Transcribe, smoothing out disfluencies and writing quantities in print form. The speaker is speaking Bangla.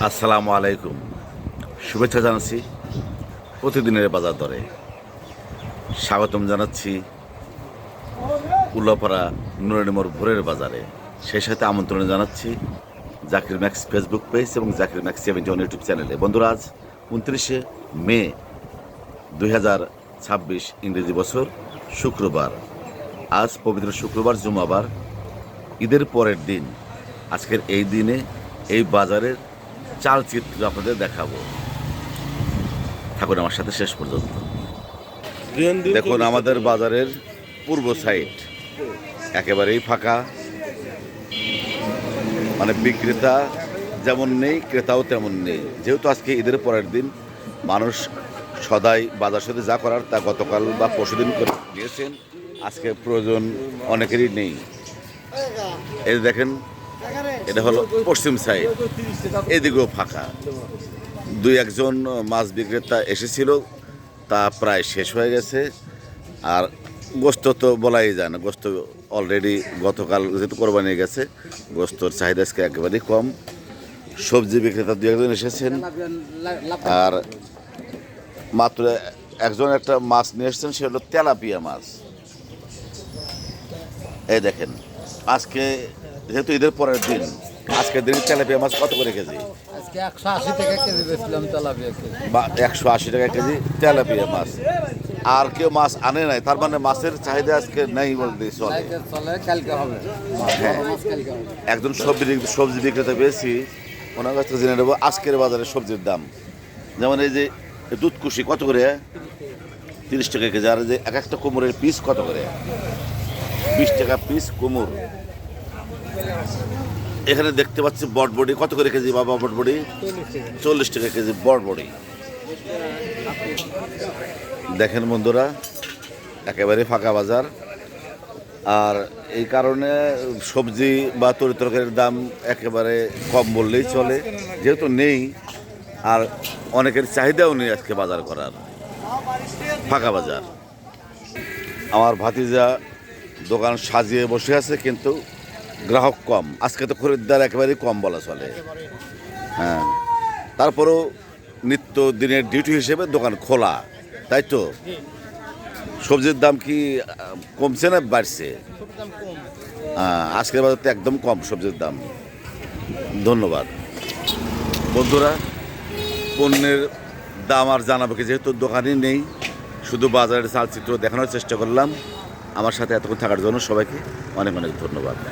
আসসালামু আলাইকুম। শুভেচ্ছা জানাচ্ছি প্রতিদিনের বাজার দরে। স্বাগতম জানাচ্ছি উল্লাপাড়া নুরানিমোড় ভোরের বাজারে। সেই সাথে আমন্ত্রণ জানাচ্ছি জাকির ম্যাক্স ফেসবুক পেজ এবং জাকির ম্যাক্স 71 ইউটিউব চ্যানেলে। বন্ধুরা, আজ 29শে মে 2026 ইংরেজি বছর, শুক্রবার। আজ পবিত্র শুক্রবার, জুমাবার, ঈদের পরের দিন। আজকের এই দিনে এই বাজারের চালচিত্র আপনাদের দেখাবো। থাকুন আমার সাথে শেষ পর্যন্ত। দেখুন আমাদের বাজারের পূর্ব সাইড একেবারেই ফাঁকা, মানে বিক্রেতা যেমন নেই, ক্রেতাও তেমন নেই। যেহেতু আজকে ঈদের পরের দিন, মানুষ সদাই বাজার সাথে যা করার তা গতকাল বা পরশুদিন করে নিয়েছেন। আজকে প্রয়োজন অনেকেরই নেই। এই দেখেন, এটা হলো পশ্চিম সাইড, এদিকেও ফাঁকা। দুই একজন মাছ বিক্রেতা এসেছিল, তা প্রায় শেষ হয়ে গেছে। আর গোস্ত তো বলাই যায় না, গোস্ত অলরেডি গতকাল যেহেতু কোরবানি গেছে, গোস্তর চাহিদা আজকে একেবারেই কম। সবজি বিক্রেতা দু একজন এসেছেন, আর মাত্র একজন একটা মাছ নিয়ে এসেছেন, সে হলো তেলাপিয়া মাছ। এই দেখেন, আজকে যেহেতু ঈদের পরের দিন, আজকের দিন তেলাপিয়া মাছ কত করে কেজি? আজকে 180 টাকা কেজি বেচলাম তেলাপিয়া কেজি। বা 180 টাকা কেজি তেলাপিয়া মাছ। আর কেউ মাছ আনে নাই, তার মানে মাছের চাহিদা আজকে নেই বলতে চলে। চলে, কালকে হবে। হ্যাঁ, মাছ কালকে হবে। একজন সবজি বিক্রেতা পেয়েছি, ওনার কাছ থেকে জেনে নেবো আজকের বাজারে সবজির দাম। যেমন এই যে দুধকুশি কত করে? 30 টাকা কেজি। আর যে এক একটা কুমড়ের পিস কত করে? 20 টাকা পিস কুমড়। এখানে দেখতে পাচ্ছি বটবডি কত করে কেজি বাবা? বটবডি 40 টাকা কেজি বটবডি। দেখেন বন্ধুরা, একেবারে ফাঁকা বাজার। আর এই কারণে সবজি বা তরিতরকারির দাম একেবারে কম বললেই চলে, যেহেতু নেই। আর অনেকের চাহিদাও নেই আজকে বাজার করার, ফাঁকা বাজার। আমার ভাতিজা দোকান সাজিয়ে বসে আছে, কিন্তু গ্রাহক কম। আজকে তো খরিদ্দার একেবারেই কম বলা চলে। হ্যাঁ, তারপরেও নিত্য দিনের ডিউটি হিসেবে দোকান খোলা, তাই তো? সবজির দাম কি কমছে না বাড়ছে? আজকের বাজার তো একদম কম সবজির দাম। ধন্যবাদ বন্ধুরা। পণ্যের দাম আর জানাবো কি, যেহেতু দোকানই নেই, শুধু বাজারের চালচিত্র দেখানোর চেষ্টা করলাম। আমার সাথে এতক্ষণ থাকার জন্য সবাইকে অনেক অনেক ধন্যবাদ।